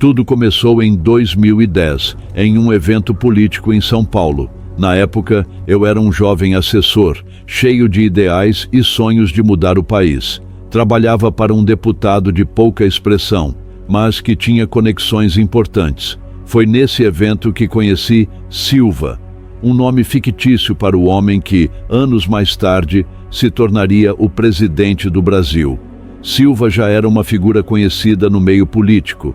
Tudo começou em 2010, em um evento político em São Paulo. Na época, eu era um jovem assessor, cheio de ideais e sonhos de mudar o país. Trabalhava para um deputado de pouca expressão, mas que tinha conexões importantes. Foi nesse evento que conheci Silva, um nome fictício para o homem que, anos mais tarde, se tornaria o presidente do Brasil. Silva já era uma figura conhecida no meio político.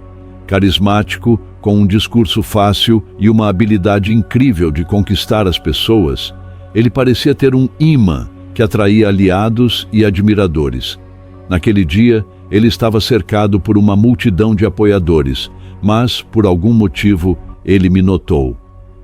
Carismático, com um discurso fácil e uma habilidade incrível de conquistar as pessoas, ele parecia ter um imã que atraía aliados e admiradores. Naquele dia, ele estava cercado por uma multidão de apoiadores, mas, por algum motivo, ele me notou.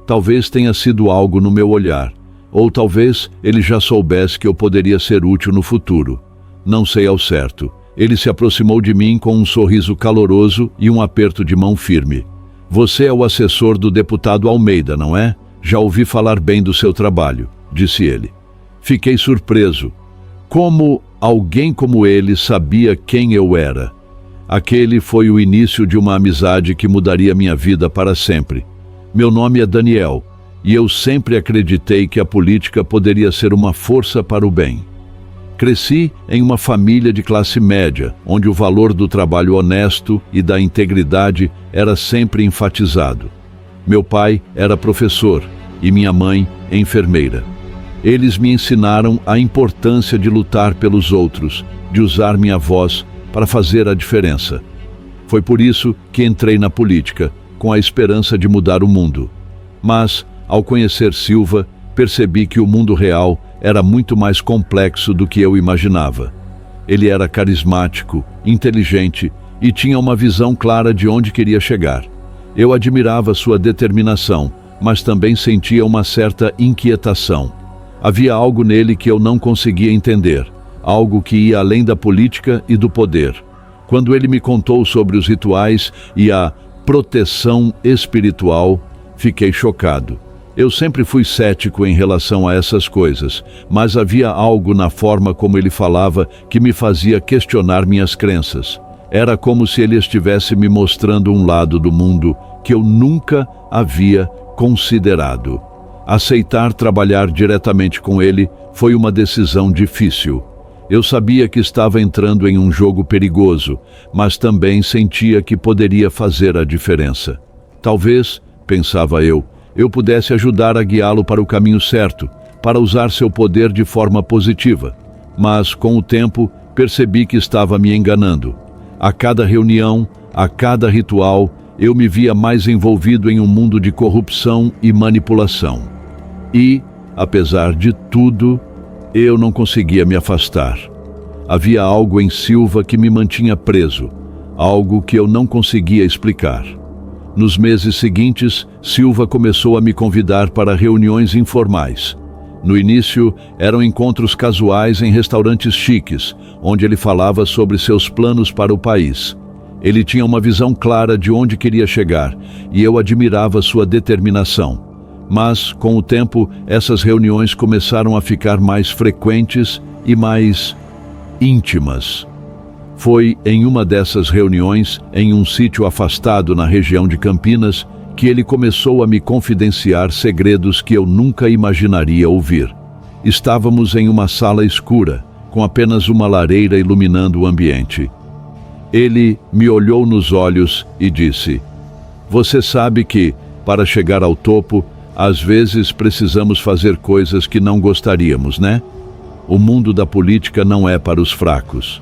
Talvez tenha sido algo no meu olhar, ou talvez ele já soubesse que eu poderia ser útil no futuro. Não sei ao certo. Ele se aproximou de mim com um sorriso caloroso e um aperto de mão firme. Você é o assessor do deputado Almeida, não é? Já ouvi falar bem do seu trabalho, disse ele. Fiquei surpreso. Como alguém como ele sabia quem eu era? Aquele foi o início de uma amizade que mudaria minha vida para sempre. Meu nome é Daniel, e eu sempre acreditei que a política poderia ser uma força para o bem. Cresci em uma família de classe média, onde o valor do trabalho honesto e da integridade era sempre enfatizado. Meu pai era professor e minha mãe enfermeira. Eles me ensinaram a importância de lutar pelos outros, de usar minha voz para fazer a diferença. Foi por isso que entrei na política, com a esperança de mudar o mundo. Mas, ao conhecer Silva, percebi que o mundo real era muito mais complexo do que eu imaginava. Ele era carismático, inteligente e tinha uma visão clara de onde queria chegar. Eu admirava sua determinação, mas também sentia uma certa inquietação. Havia algo nele que eu não conseguia entender, algo que ia além da política e do poder. Quando ele me contou sobre os rituais e a proteção espiritual, fiquei chocado. Eu sempre fui cético em relação a essas coisas, mas havia algo na forma como ele falava que me fazia questionar minhas crenças. Era como se ele estivesse me mostrando um lado do mundo que eu nunca havia considerado. Aceitar trabalhar diretamente com ele foi uma decisão difícil. Eu sabia que estava entrando em um jogo perigoso, mas também sentia que poderia fazer a diferença. Talvez, pensava eu pudesse ajudar a guiá-lo para o caminho certo, para usar seu poder de forma positiva. Mas, com o tempo, percebi que estava me enganando. A cada reunião, a cada ritual, eu me via mais envolvido em um mundo de corrupção e manipulação. E, apesar de tudo, eu não conseguia me afastar. Havia algo em Silva que me mantinha preso, algo que eu não conseguia explicar. Nos meses seguintes, Silva começou a me convidar para reuniões informais. No início, eram encontros casuais em restaurantes chiques, onde ele falava sobre seus planos para o país. Ele tinha uma visão clara de onde queria chegar, e eu admirava sua determinação. Mas, com o tempo, essas reuniões começaram a ficar mais frequentes e mais íntimas. Foi em uma dessas reuniões, em um sítio afastado na região de Campinas, que ele começou a me confidenciar segredos que eu nunca imaginaria ouvir. Estávamos em uma sala escura, com apenas uma lareira iluminando o ambiente. Ele me olhou nos olhos e disse: "Você sabe que, para chegar ao topo, às vezes precisamos fazer coisas que não gostaríamos, né? O mundo da política não é para os fracos."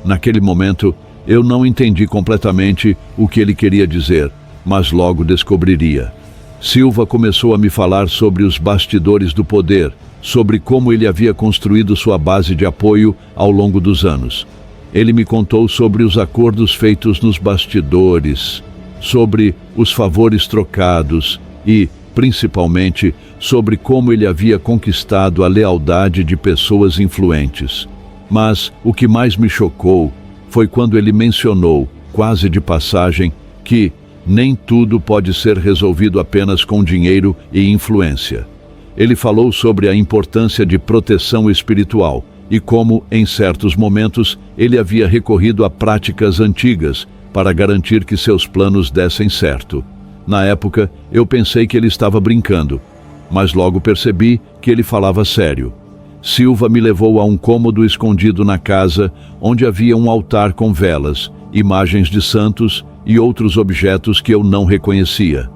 Naquele momento, eu não entendi completamente o que ele queria dizer, mas logo descobriria. Silva começou a me falar sobre os bastidores do poder, sobre como ele havia construído sua base de apoio ao longo dos anos. Ele me contou sobre os acordos feitos nos bastidores, sobre os favores trocados e, principalmente, sobre como ele havia conquistado a lealdade de pessoas influentes. Mas o que mais me chocou foi quando ele mencionou, quase de passagem, que nem tudo pode ser resolvido apenas com dinheiro e influência. Ele falou sobre a importância de proteção espiritual e como, em certos momentos, ele havia recorrido a práticas antigas para garantir que seus planos dessem certo. Na época, eu pensei que ele estava brincando, mas logo percebi que ele falava sério. Silva me levou a um cômodo escondido na casa, onde havia um altar com velas, imagens de santos e outros objetos que eu não reconhecia.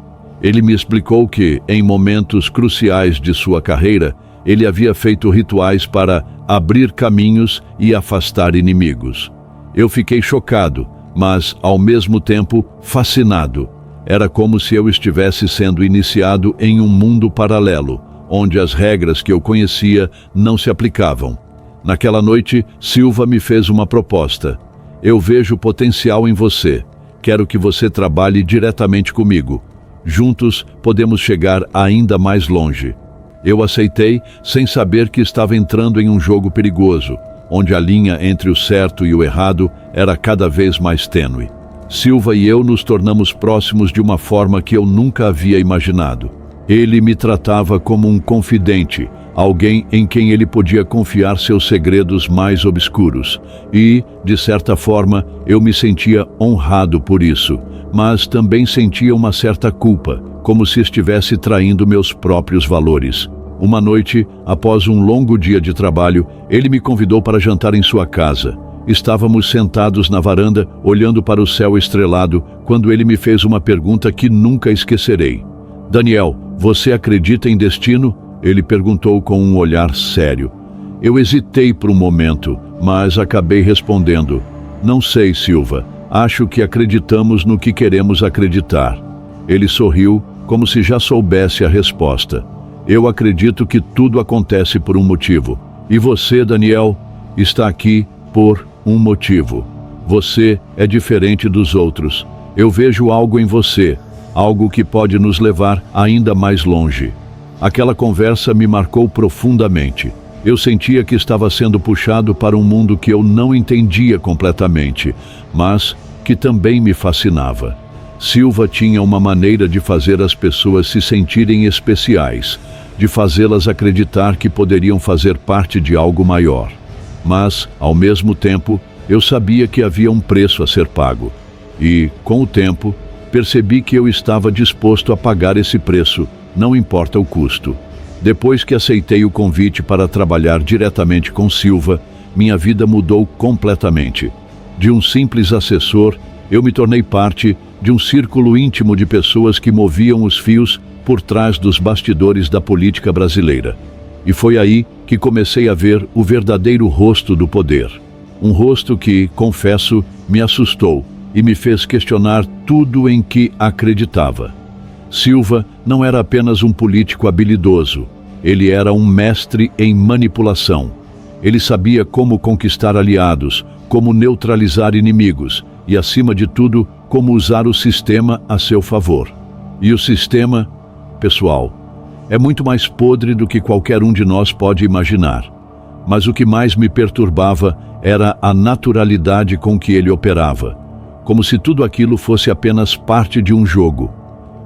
Ele me explicou que, em momentos cruciais de sua carreira, ele havia feito rituais para abrir caminhos e afastar inimigos. Eu fiquei chocado, mas, ao mesmo tempo, fascinado. Era como se eu estivesse sendo iniciado em um mundo paralelo, onde as regras que eu conhecia não se aplicavam. Naquela noite, Silva me fez uma proposta. Eu vejo potencial em você. Quero que você trabalhe diretamente comigo. Juntos, podemos chegar ainda mais longe. Eu aceitei, sem saber que estava entrando em um jogo perigoso, onde a linha entre o certo e o errado era cada vez mais tênue. Silva e eu nos tornamos próximos de uma forma que eu nunca havia imaginado. Ele me tratava como um confidente, alguém em quem ele podia confiar seus segredos mais obscuros. E, de certa forma, eu me sentia honrado por isso, mas também sentia uma certa culpa, como se estivesse traindo meus próprios valores. Uma noite, após um longo dia de trabalho, ele me convidou para jantar em sua casa. Estávamos sentados na varanda, olhando para o céu estrelado, quando ele me fez uma pergunta que nunca esquecerei. Daniel, você acredita em destino? Ele perguntou com um olhar sério. Eu hesitei por um momento, mas acabei respondendo. Não sei, Silva. Acho que acreditamos no que queremos acreditar. Ele sorriu, como se já soubesse a resposta. Eu acredito que tudo acontece por um motivo. E você, Daniel, está aqui por um motivo. Você é diferente dos outros. Eu vejo algo em você, algo que pode nos levar ainda mais longe. Aquela conversa me marcou profundamente. Eu sentia que estava sendo puxado para um mundo que eu não entendia completamente, mas que também me fascinava. Silva tinha uma maneira de fazer as pessoas se sentirem especiais, de fazê-las acreditar que poderiam fazer parte de algo maior. Mas, ao mesmo tempo, eu sabia que havia um preço a ser pago. E, com o tempo, percebi que eu estava disposto a pagar esse preço, não importa o custo. Depois que aceitei o convite para trabalhar diretamente com Silva, minha vida mudou completamente. De um simples assessor, eu me tornei parte de um círculo íntimo de pessoas que moviam os fios por trás dos bastidores da política brasileira. E foi aí que comecei a ver o verdadeiro rosto do poder. Um rosto que, confesso, me assustou e me fez questionar tudo em que acreditava. Silva não era apenas um político habilidoso, ele era um mestre em manipulação. Ele sabia como conquistar aliados, como neutralizar inimigos e, acima de tudo, como usar o sistema a seu favor. E o sistema, pessoal, é muito mais podre do que qualquer um de nós pode imaginar. Mas o que mais me perturbava era a naturalidade com que ele operava, como se tudo aquilo fosse apenas parte de um jogo.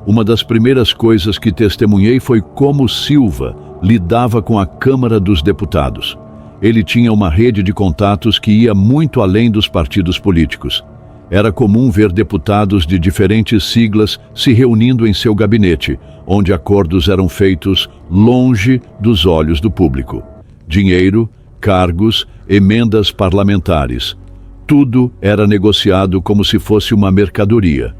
Uma das primeiras coisas que testemunhei foi como Silva lidava com a Câmara dos Deputados. Ele tinha uma rede de contatos que ia muito além dos partidos políticos. Era comum ver deputados de diferentes siglas se reunindo em seu gabinete, onde acordos eram feitos longe dos olhos do público. Dinheiro, cargos, emendas parlamentares. Tudo era negociado como se fosse uma mercadoria.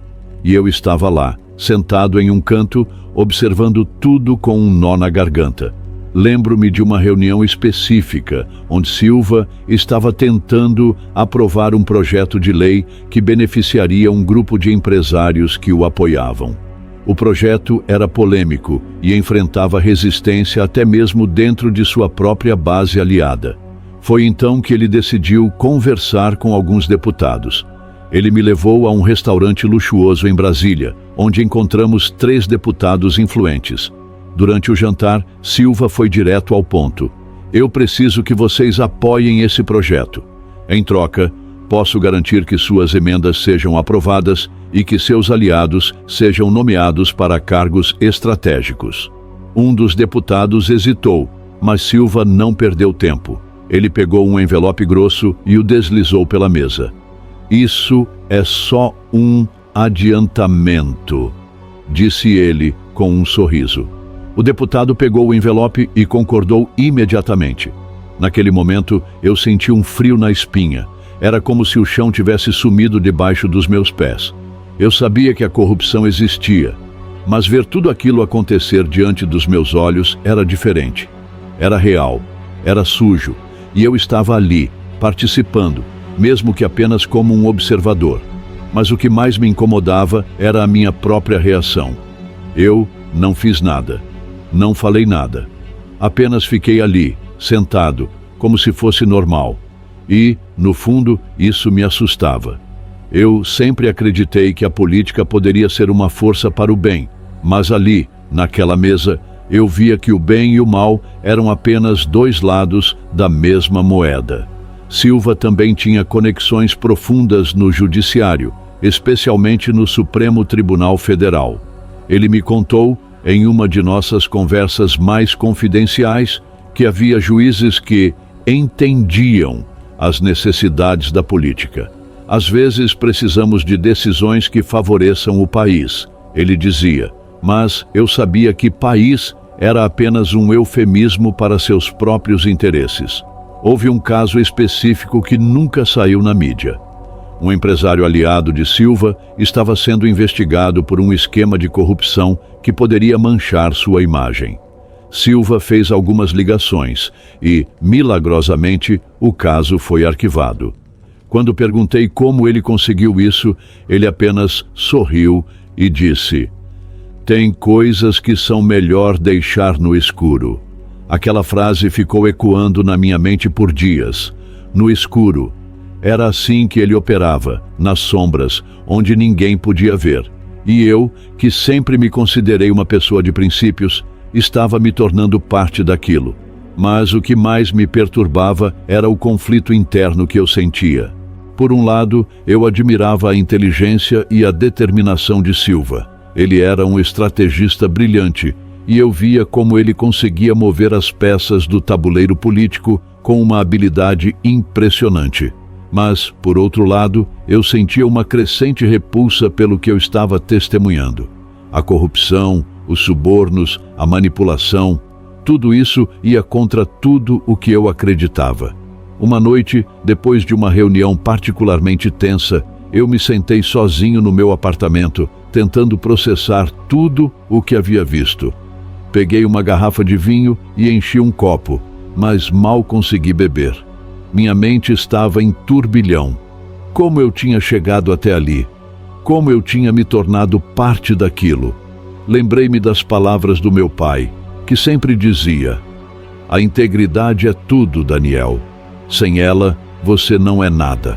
E eu estava lá, sentado em um canto, observando tudo com um nó na garganta. Lembro-me de uma reunião específica, onde Silva estava tentando aprovar um projeto de lei que beneficiaria um grupo de empresários que o apoiavam. O projeto era polêmico e enfrentava resistência até mesmo dentro de sua própria base aliada. Foi então que ele decidiu conversar com alguns deputados. Ele me levou a um restaurante luxuoso em Brasília, onde encontramos 3 deputados influentes. Durante o jantar, Silva foi direto ao ponto. Eu preciso que vocês apoiem esse projeto. Em troca, posso garantir que suas emendas sejam aprovadas e que seus aliados sejam nomeados para cargos estratégicos. Um dos deputados hesitou, mas Silva não perdeu tempo. Ele pegou um envelope grosso e o deslizou pela mesa. Isso é só um adiantamento, disse ele com um sorriso. O deputado pegou o envelope e concordou imediatamente. Naquele momento, eu senti um frio na espinha. Era como se o chão tivesse sumido debaixo dos meus pés. Eu sabia que a corrupção existia, mas ver tudo aquilo acontecer diante dos meus olhos era diferente. Era real, era sujo, e eu estava ali, participando, mesmo que apenas como um observador. Mas o que mais me incomodava era a minha própria reação. Eu não fiz nada, não falei nada. Apenas fiquei ali, sentado, como se fosse normal. E, no fundo, isso me assustava. Eu sempre acreditei que a política poderia ser uma força para o bem, mas ali, naquela mesa, eu via que o bem e o mal eram apenas dois lados da mesma moeda. Silva também tinha conexões profundas no judiciário, especialmente no Supremo Tribunal Federal. Ele me contou, em uma de nossas conversas mais confidenciais, que havia juízes que entendiam as necessidades da política. Às vezes precisamos de decisões que favoreçam o país, ele dizia, mas eu sabia que país era apenas um eufemismo para seus próprios interesses. Houve um caso específico que nunca saiu na mídia. Um empresário aliado de Silva estava sendo investigado por um esquema de corrupção que poderia manchar sua imagem. Silva fez algumas ligações e, milagrosamente, o caso foi arquivado. Quando perguntei como ele conseguiu isso, ele apenas sorriu e disse: "Tem coisas que são melhor deixar no escuro." Aquela frase ficou ecoando na minha mente por dias. No escuro. Era assim que ele operava, nas sombras, onde ninguém podia ver. E eu, que sempre me considerei uma pessoa de princípios, estava me tornando parte daquilo. Mas o que mais me perturbava era o conflito interno que eu sentia. Por um lado, eu admirava a inteligência e a determinação de Silva. Ele era um estrategista brilhante, e eu via como ele conseguia mover as peças do tabuleiro político com uma habilidade impressionante. Mas, por outro lado, eu sentia uma crescente repulsa pelo que eu estava testemunhando. A corrupção, os subornos, a manipulação, tudo isso ia contra tudo o que eu acreditava. Uma noite, depois de uma reunião particularmente tensa, eu me sentei sozinho no meu apartamento, tentando processar tudo o que havia visto. Peguei uma garrafa de vinho e enchi um copo, mas mal consegui beber. Minha mente estava em turbilhão. Como eu tinha chegado até ali? Como eu tinha me tornado parte daquilo? Lembrei-me das palavras do meu pai, que sempre dizia: "A integridade é tudo, Daniel. Sem ela, você não é nada."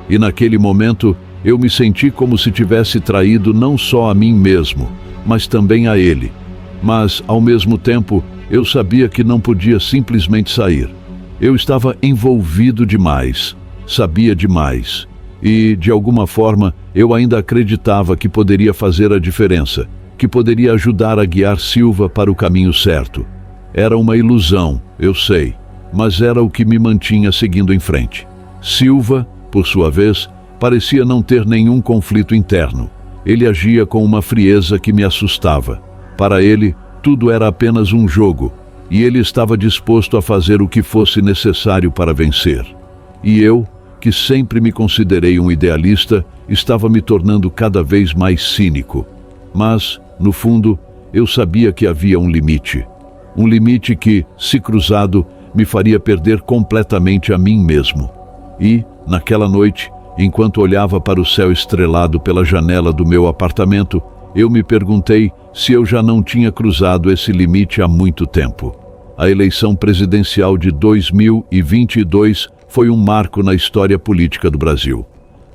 E naquele momento, eu me senti como se tivesse traído não só a mim mesmo, mas também a ele. Mas, ao mesmo tempo, eu sabia que não podia simplesmente sair. Eu estava envolvido demais, sabia demais. E, de alguma forma, eu ainda acreditava que poderia fazer a diferença, que poderia ajudar a guiar Silva para o caminho certo. Era uma ilusão, eu sei, mas era o que me mantinha seguindo em frente. Silva, por sua vez, parecia não ter nenhum conflito interno. Ele agia com uma frieza que me assustava. Para ele, tudo era apenas um jogo, e ele estava disposto a fazer o que fosse necessário para vencer. E eu, que sempre me considerei um idealista, estava me tornando cada vez mais cínico. Mas, no fundo, eu sabia que havia um limite. Um limite que, se cruzado, me faria perder completamente a mim mesmo. E, naquela noite, enquanto olhava para o céu estrelado pela janela do meu apartamento, eu me perguntei se eu já não tinha cruzado esse limite há muito tempo. A eleição presidencial de 2022 foi um marco na história política do Brasil.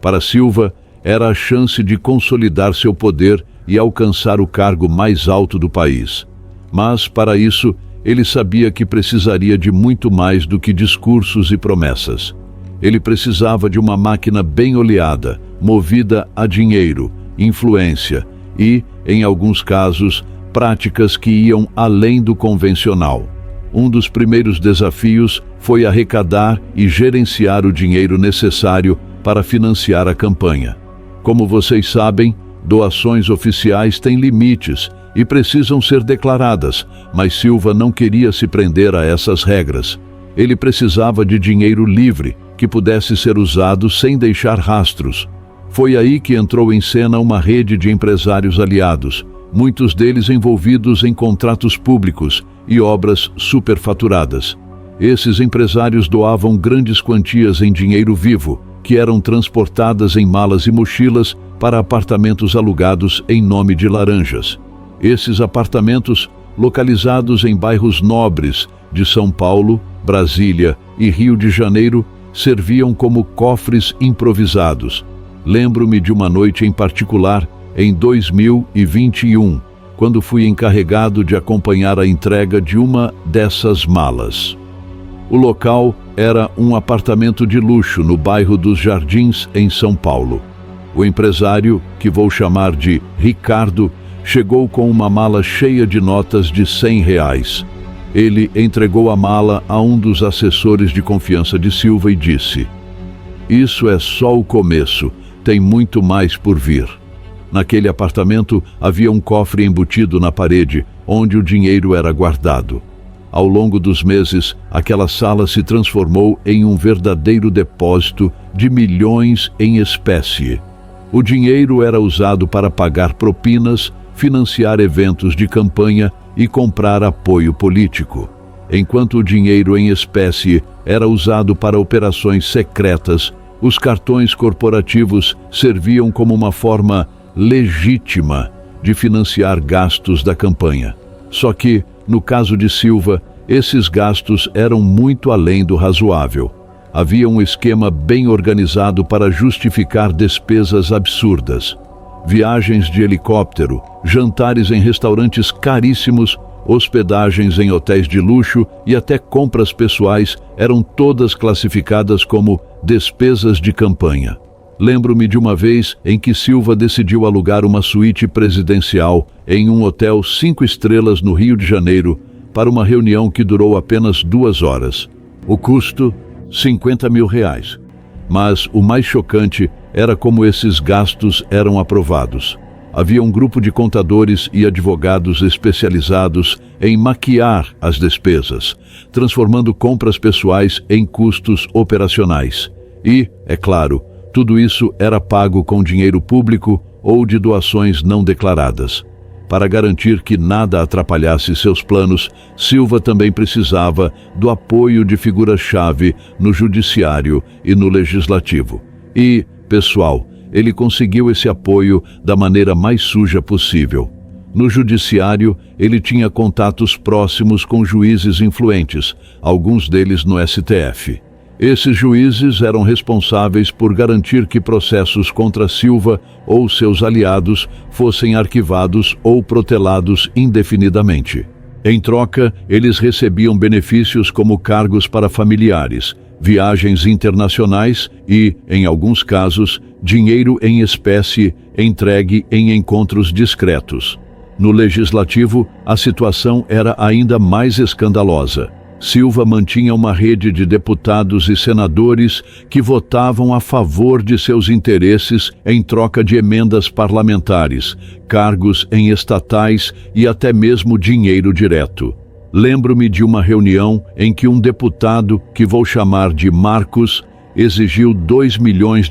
Para Silva, era a chance de consolidar seu poder e alcançar o cargo mais alto do país. Mas, para isso, ele sabia que precisaria de muito mais do que discursos e promessas. Ele precisava de uma máquina bem oleada, movida a dinheiro, influência e, em alguns casos, práticas que iam além do convencional. Um dos primeiros desafios foi arrecadar e gerenciar o dinheiro necessário para financiar a campanha. Como vocês sabem, doações oficiais têm limites e precisam ser declaradas, mas Silva não queria se prender a essas regras. Ele precisava de dinheiro livre, que pudesse ser usado sem deixar rastros. Foi aí que entrou em cena uma rede de empresários aliados, muitos deles envolvidos em contratos públicos e obras superfaturadas. Esses empresários doavam grandes quantias em dinheiro vivo, que eram transportadas em malas e mochilas para apartamentos alugados em nome de laranjas. Esses apartamentos, localizados em bairros nobres de São Paulo, Brasília e Rio de Janeiro, serviam como cofres improvisados. Lembro-me de uma noite em particular, em 2021, quando fui encarregado de acompanhar a entrega de uma dessas malas. O local era um apartamento de luxo no bairro dos Jardins, em São Paulo. O empresário, que vou chamar de Ricardo, chegou com uma mala cheia de notas de R$100. Ele entregou a mala a um dos assessores de confiança de Silva e disse: "Isso é só o começo, tem muito mais por vir." Naquele apartamento havia um cofre embutido na parede, onde o dinheiro era guardado. Ao longo dos meses, aquela sala se transformou em um verdadeiro depósito de milhões em espécie. O dinheiro era usado para pagar propinas, financiar eventos de campanha e comprar apoio político. Enquanto o dinheiro em espécie era usado para operações secretas, os cartões corporativos serviam como uma forma legítima de financiar gastos da campanha. Só que, no caso de Silva, esses gastos eram muito além do razoável. Havia um esquema bem organizado para justificar despesas absurdas. Viagens de helicóptero, jantares em restaurantes caríssimos, hospedagens em hotéis de luxo e até compras pessoais eram todas classificadas como despesas de campanha. Lembro-me de uma vez em que Silva decidiu alugar uma suíte presidencial em um hotel 5 estrelas no Rio de Janeiro para uma reunião que durou apenas 2 horas. O custo, R$50 mil. Mas o mais chocante era como esses gastos eram aprovados. Havia um grupo de contadores e advogados especializados em maquiar as despesas, transformando compras pessoais em custos operacionais. E, é claro, tudo isso era pago com dinheiro público ou de doações não declaradas. Para garantir que nada atrapalhasse seus planos, Silva também precisava do apoio de figuras-chave no judiciário e no legislativo. E, pessoal, ele conseguiu esse apoio da maneira mais suja possível. No judiciário, ele tinha contatos próximos com juízes influentes, alguns deles no STF. Esses juízes eram responsáveis por garantir que processos contra Silva ou seus aliados fossem arquivados ou protelados indefinidamente. Em troca, eles recebiam benefícios como cargos para familiares, viagens internacionais e, em alguns casos, dinheiro em espécie entregue em encontros discretos. No legislativo, a situação era ainda mais escandalosa. Silva mantinha uma rede de deputados e senadores que votavam a favor de seus interesses em troca de emendas parlamentares, cargos em estatais e até mesmo dinheiro direto. Lembro-me de uma reunião em que um deputado, que vou chamar de Marcos, exigiu R$2 milhões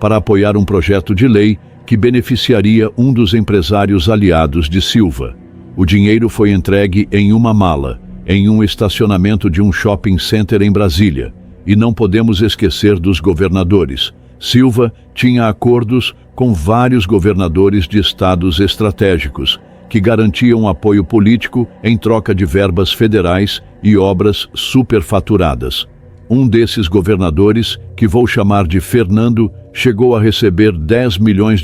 para apoiar um projeto de lei que beneficiaria um dos empresários aliados de Silva. O dinheiro foi entregue em uma mala, em um estacionamento de um shopping center em Brasília. E não podemos esquecer dos governadores. Silva tinha acordos com vários governadores de estados estratégicos, que garantiam apoio político em troca de verbas federais e obras superfaturadas. Um desses governadores, que vou chamar de Fernando, chegou a receber R$10 milhões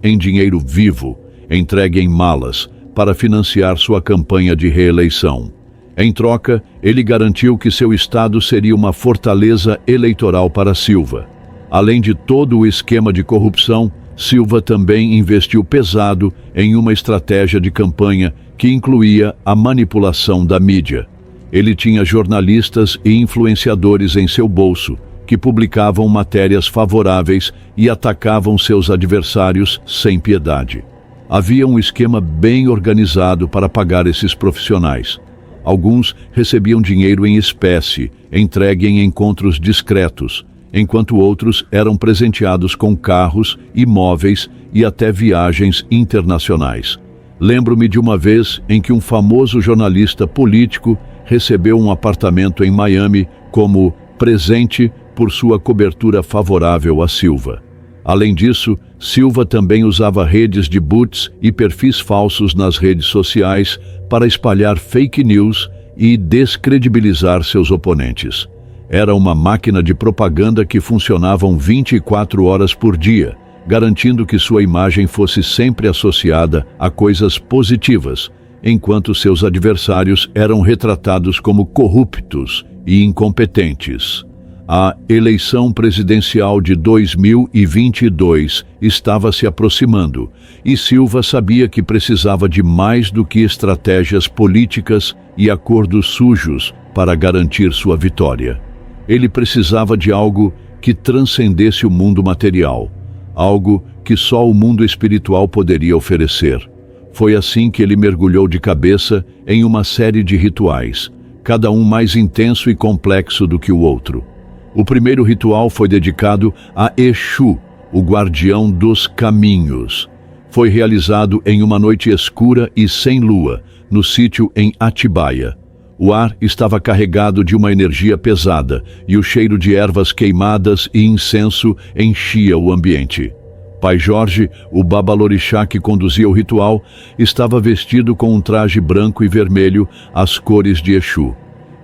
em dinheiro vivo, entregue em malas, para financiar sua campanha de reeleição. Em troca, ele garantiu que seu estado seria uma fortaleza eleitoral para Silva. Além de todo o esquema de corrupção, Silva também investiu pesado em uma estratégia de campanha que incluía a manipulação da mídia. Ele tinha jornalistas e influenciadores em seu bolso, que publicavam matérias favoráveis e atacavam seus adversários sem piedade. Havia um esquema bem organizado para pagar esses profissionais. Alguns recebiam dinheiro em espécie, entregue em encontros discretos, enquanto outros eram presenteados com carros, imóveis e até viagens internacionais. Lembro-me de uma vez em que um famoso jornalista político recebeu um apartamento em Miami como presente por sua cobertura favorável a Silva. Além disso, Silva também usava redes de bots e perfis falsos nas redes sociais para espalhar fake news e descredibilizar seus oponentes. Era uma máquina de propaganda que funcionava 24 horas por dia, garantindo que sua imagem fosse sempre associada a coisas positivas, enquanto seus adversários eram retratados como corruptos e incompetentes. A eleição presidencial de 2022 estava se aproximando e Silva sabia que precisava de mais do que estratégias políticas e acordos sujos para garantir sua vitória. Ele precisava de algo que transcendesse o mundo material, algo que só o mundo espiritual poderia oferecer. Foi assim que ele mergulhou de cabeça em uma série de rituais, cada um mais intenso e complexo do que o outro. O primeiro ritual foi dedicado a Exu, o guardião dos caminhos. Foi realizado em uma noite escura e sem lua, no sítio em Atibaia. O ar estava carregado de uma energia pesada e o cheiro de ervas queimadas e incenso enchia o ambiente. Pai Jorge, o babalorixá que conduzia o ritual, estava vestido com um traje branco e vermelho, as cores de Exu.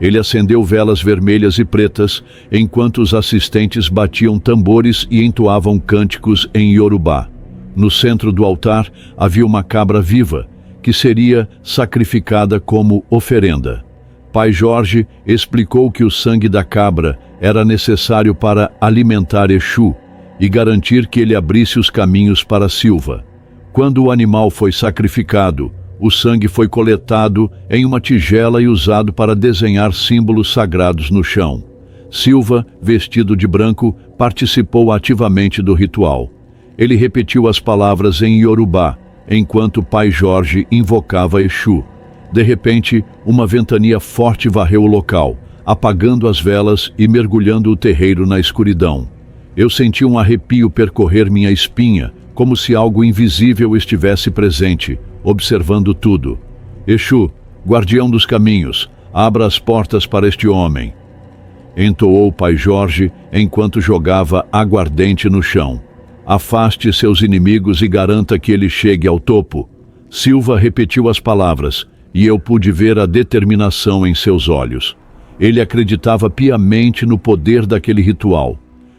Ele acendeu velas vermelhas e pretas, enquanto os assistentes batiam tambores e entoavam cânticos em Yorubá. No centro do altar havia uma cabra viva, que seria sacrificada como oferenda. Pai Jorge explicou que o sangue da cabra era necessário para alimentar Exu e garantir que ele abrisse os caminhos para Silva. Quando o animal foi sacrificado, o sangue foi coletado em uma tigela e usado para desenhar símbolos sagrados no chão. Silva, vestido de branco, participou ativamente do ritual. Ele repetiu as palavras em Yorubá, enquanto Pai Jorge invocava Exu. De repente, uma ventania forte varreu o local, apagando as velas e mergulhando o terreiro na escuridão. Eu senti um arrepio percorrer minha espinha, como se algo invisível estivesse presente, observando tudo. Exu, guardião dos caminhos, abra as portas para este homem, entoou Pai Jorge enquanto jogava aguardente no chão. Afaste seus inimigos e garanta que ele chegue ao topo. Silva repetiu as palavras, e eu pude ver a determinação em seus olhos. Ele acreditava piamente no poder daquele ritual.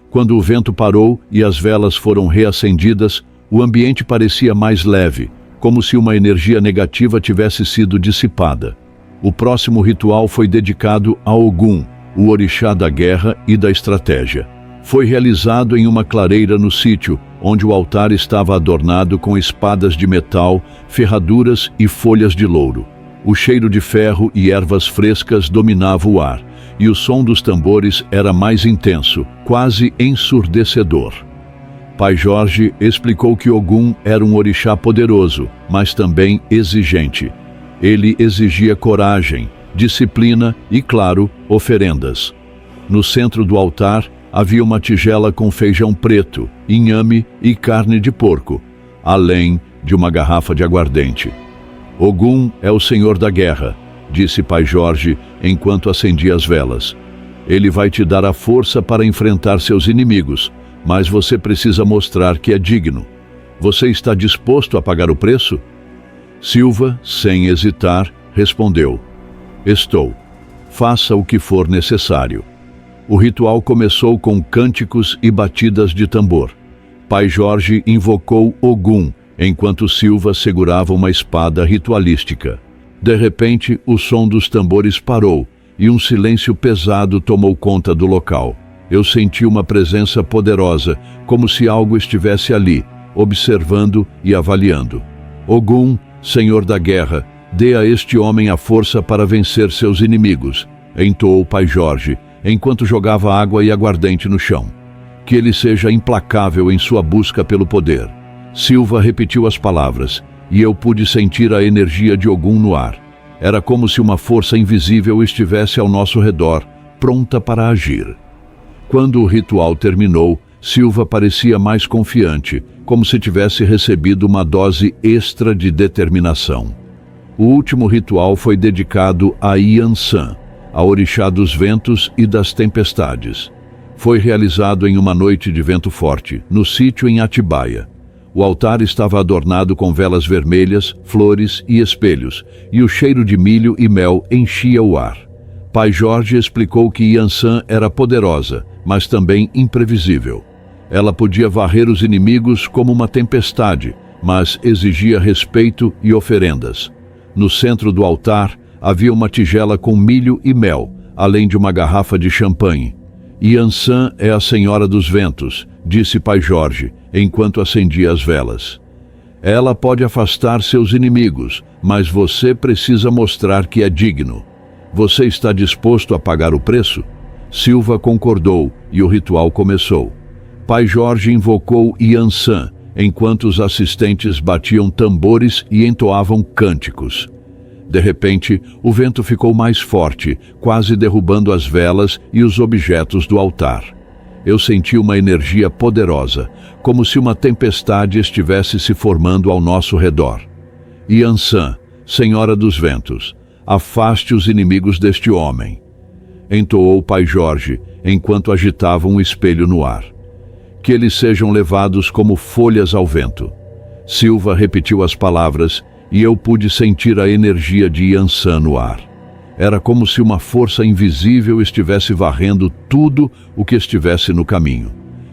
Quando o vento parou e as velas foram reacendidas, o ambiente parecia mais leve, como se uma energia negativa tivesse sido dissipada. O próximo ritual foi dedicado a Ogum, o orixá da guerra e da estratégia. Foi realizado em uma clareira no sítio, onde o altar estava adornado com espadas de metal, ferraduras e folhas de louro. O cheiro de ferro e ervas frescas dominava o ar, e o som dos tambores era mais intenso, quase ensurdecedor. Pai Jorge explicou que Ogum era um orixá poderoso, mas também exigente. Ele exigia coragem, disciplina e, claro, oferendas. No centro do altar havia uma tigela com feijão preto, inhame e carne de porco, além de uma garrafa de aguardente. Ogum é o senhor da guerra, disse Pai Jorge enquanto acendia as velas. Ele vai te dar a força para enfrentar seus inimigos, mas você precisa mostrar que é digno. Você está disposto a pagar o preço? Silva, sem hesitar, respondeu: Estou. Faça o que for necessário. O ritual começou com cânticos e batidas de tambor. Pai Jorge invocou Ogum, enquanto Silva segurava uma espada ritualística. De repente, o som dos tambores parou e um silêncio pesado tomou conta do local. Eu senti uma presença poderosa, como se algo estivesse ali, observando e avaliando. Ogum, senhor da guerra, dê a este homem a força para vencer seus inimigos, entoou Pai Jorge, enquanto jogava água e aguardente no chão. Que ele seja implacável em sua busca pelo poder. Silva repetiu as palavras, e eu pude sentir a energia de Ogum no ar. Era como se uma força invisível estivesse ao nosso redor, pronta para agir. Quando o ritual terminou, Silva parecia mais confiante, como se tivesse recebido uma dose extra de determinação. O último ritual foi dedicado a Yansan, a orixá dos ventos e das tempestades. Foi realizado em uma noite de vento forte, no sítio em Atibaia. O altar estava adornado com velas vermelhas, flores e espelhos, e o cheiro de milho e mel enchia o ar. Pai Jorge explicou que Yansan era poderosa, mas também imprevisível. Ela podia varrer os inimigos como uma tempestade, mas exigia respeito e oferendas. No centro do altar havia uma tigela com milho e mel, além de uma garrafa de champanhe. Yansan é a Senhora dos Ventos, disse Pai Jorge, enquanto acendia as velas. Ela pode afastar seus inimigos, mas você precisa mostrar que é digno. Você está disposto a pagar o preço? Silva concordou e o ritual começou. Pai Jorge invocou Yansan, enquanto os assistentes batiam tambores e entoavam cânticos. De repente, o vento ficou mais forte, quase derrubando as velas e os objetos do altar. Eu senti uma energia poderosa, como se uma tempestade estivesse se formando ao nosso redor. Yansan, Senhora dos Ventos, afaste os inimigos deste homem, entoou Pai Jorge, enquanto agitava um espelho no ar. Que eles sejam levados como folhas ao vento. Silva repetiu as palavras, e eu pude sentir a energia de Yansan no ar. Era como se uma força invisível estivesse varrendo tudo o que estivesse no caminho.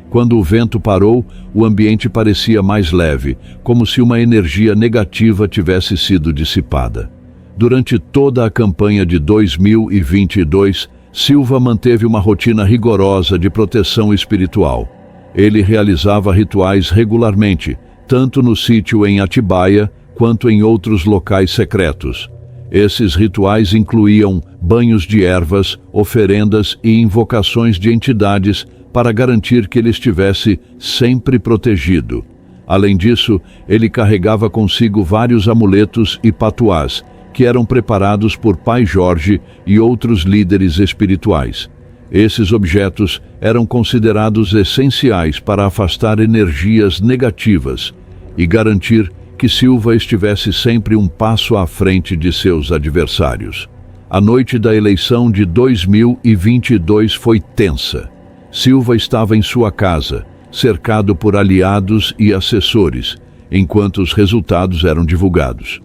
Quando o vento parou, o ambiente parecia mais leve, como se uma energia negativa tivesse sido dissipada. Durante toda a campanha de 2022, Silva manteve uma rotina rigorosa de proteção espiritual. Ele realizava rituais regularmente, tanto no sítio em Atibaia, quanto em outros locais secretos. Esses rituais incluíam banhos de ervas, oferendas e invocações de entidades para garantir que ele estivesse sempre protegido. Além disso, ele carregava consigo vários amuletos e patuás, que eram preparados por Pai Jorge e outros líderes espirituais. Esses objetos eram considerados essenciais para afastar energias negativas e garantir que Silva estivesse sempre um passo à frente de seus adversários. A noite da eleição de 2022 foi tensa. Silva estava em sua casa, cercado por aliados e assessores, enquanto os resultados eram divulgados.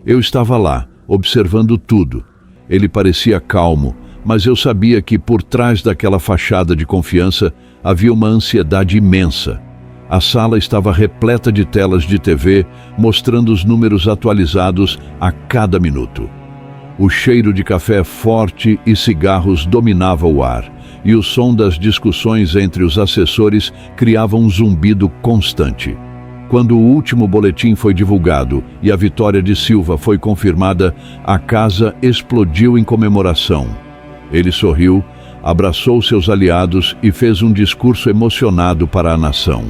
Eu estava lá, observando tudo. Ele parecia calmo, mas eu sabia que por trás daquela fachada de confiança havia uma ansiedade imensa. A sala estava repleta de telas de TV, mostrando os números atualizados a cada minuto. O cheiro de café forte e cigarros dominava o ar, e o som das discussões entre os assessores criava um zumbido constante. Quando o último boletim foi divulgado e a vitória de Silva foi confirmada, a casa explodiu em comemoração. Ele sorriu, abraçou seus aliados e fez um discurso emocionado para a nação.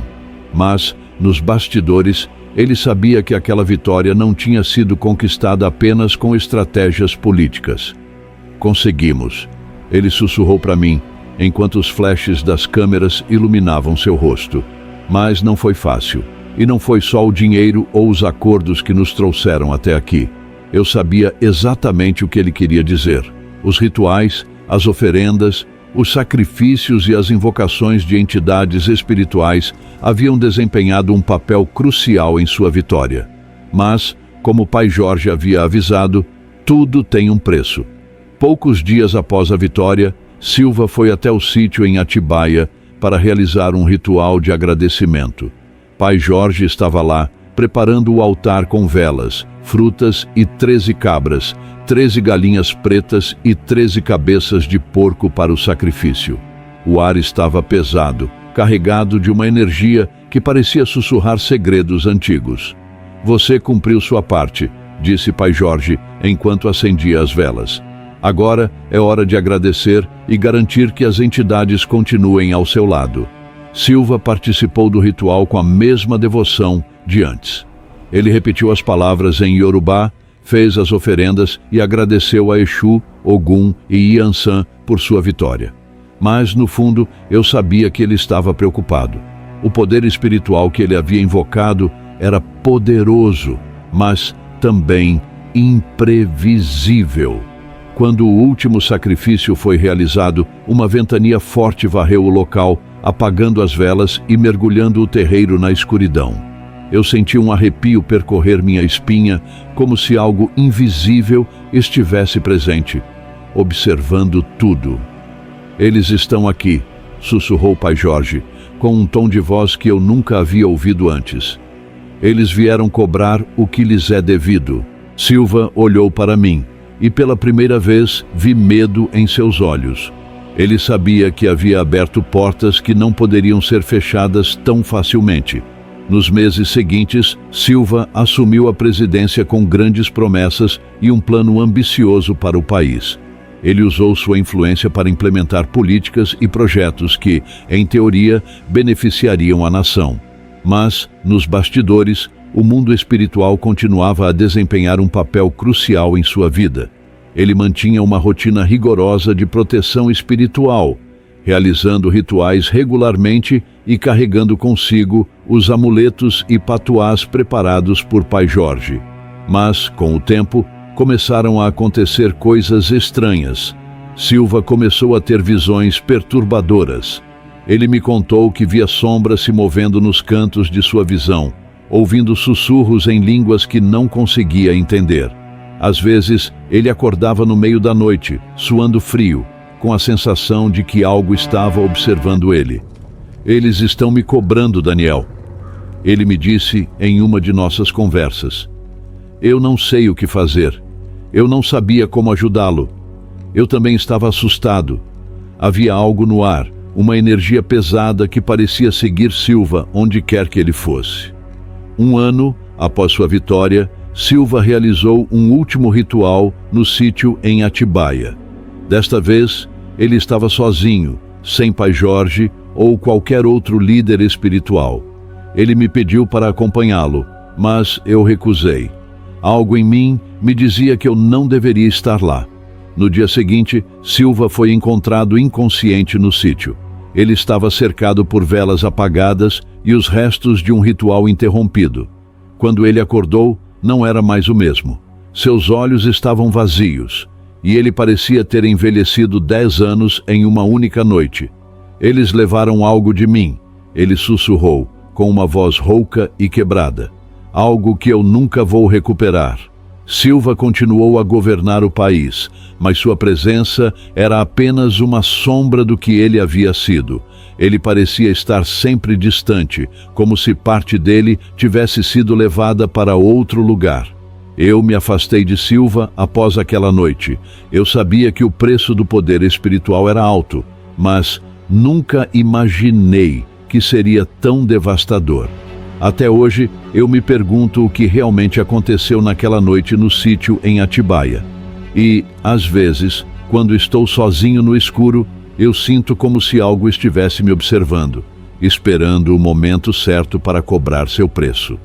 Mas, nos bastidores, ele sabia que aquela vitória não tinha sido conquistada apenas com estratégias políticas. Conseguimos, ele sussurrou para mim, enquanto os flashes das câmeras iluminavam seu rosto. Mas não foi fácil. E não foi só o dinheiro ou os acordos que nos trouxeram até aqui. Eu sabia exatamente o que ele queria dizer. Os rituais, as oferendas, os sacrifícios e as invocações de entidades espirituais haviam desempenhado um papel crucial em sua vitória. Mas, como Pai Jorge havia avisado, tudo tem um preço. Poucos dias após a vitória, Silva foi até o sítio em Atibaia para realizar um ritual de agradecimento. Pai Jorge estava lá, preparando o altar com velas, frutas e 13 cabras, 13 galinhas pretas e 13 cabeças de porco para o sacrifício. O ar estava pesado, carregado de uma energia que parecia sussurrar segredos antigos. Você cumpriu sua parte, disse Pai Jorge, enquanto acendia as velas. Agora é hora de agradecer e garantir que as entidades continuem ao seu lado. Silva participou do ritual com a mesma devoção de antes. Ele repetiu as palavras em Yorubá, fez as oferendas e agradeceu a Exu, Ogum e Yansan por sua vitória. Mas, no fundo, eu sabia que ele estava preocupado. O poder espiritual que ele havia invocado era poderoso, mas também imprevisível. Quando o último sacrifício foi realizado, uma ventania forte varreu o local, apagando as velas e mergulhando o terreiro na escuridão. Eu senti um arrepio percorrer minha espinha, como se algo invisível estivesse presente, observando tudo. "Eles estão aqui", sussurrou Pai Jorge, com um tom de voz que eu nunca havia ouvido antes. "Eles vieram cobrar o que lhes é devido." Silva olhou para mim, e pela primeira vez vi medo em seus olhos. Ele sabia que havia aberto portas que não poderiam ser fechadas tão facilmente. Nos meses seguintes, Silva assumiu a presidência com grandes promessas e um plano ambicioso para o país. Ele usou sua influência para implementar políticas e projetos que, em teoria, beneficiariam a nação. Mas, nos bastidores, o mundo espiritual continuava a desempenhar um papel crucial em sua vida. Ele mantinha uma rotina rigorosa de proteção espiritual, realizando rituais regularmente e carregando consigo os amuletos e patuás preparados por Pai Jorge. Mas, com o tempo, começaram a acontecer coisas estranhas. Silva começou a ter visões perturbadoras. Ele me contou que via sombras se movendo nos cantos de sua visão, ouvindo sussurros em línguas que não conseguia entender. Às vezes, ele acordava no meio da noite, suando frio, com a sensação de que algo estava observando ele. "Eles estão me cobrando, Daniel", ele me disse em uma de nossas conversas. Eu não sei o que fazer. Eu não sabia como ajudá-lo. Eu também estava assustado. Havia algo no ar, uma energia pesada que parecia seguir Silva onde quer que ele fosse. Um ano após sua vitória, Silva realizou um último ritual no sítio em Atibaia. Desta vez, ele estava sozinho, sem Pai Jorge ou qualquer outro líder espiritual. Ele me pediu para acompanhá-lo, mas eu recusei. Algo em mim me dizia que eu não deveria estar lá. No dia seguinte, Silva foi encontrado inconsciente no sítio. Ele estava cercado por velas apagadas e os restos de um ritual interrompido. Quando ele acordou, não era mais o mesmo. Seus olhos estavam vazios, e ele parecia ter envelhecido 10 anos em uma única noite. "Eles levaram algo de mim", ele sussurrou, com uma voz rouca e quebrada. "Algo que eu nunca vou recuperar." Silva continuou a governar o país, mas sua presença era apenas uma sombra do que ele havia sido. Ele parecia estar sempre distante, como se parte dele tivesse sido levada para outro lugar. Eu me afastei de Silva após aquela noite. Eu sabia que o preço do poder espiritual era alto, mas nunca imaginei que seria tão devastador. Até hoje, eu me pergunto o que realmente aconteceu naquela noite no sítio em Atibaia. E, às vezes, quando estou sozinho no escuro, eu sinto como se algo estivesse me observando, esperando o momento certo para cobrar seu preço.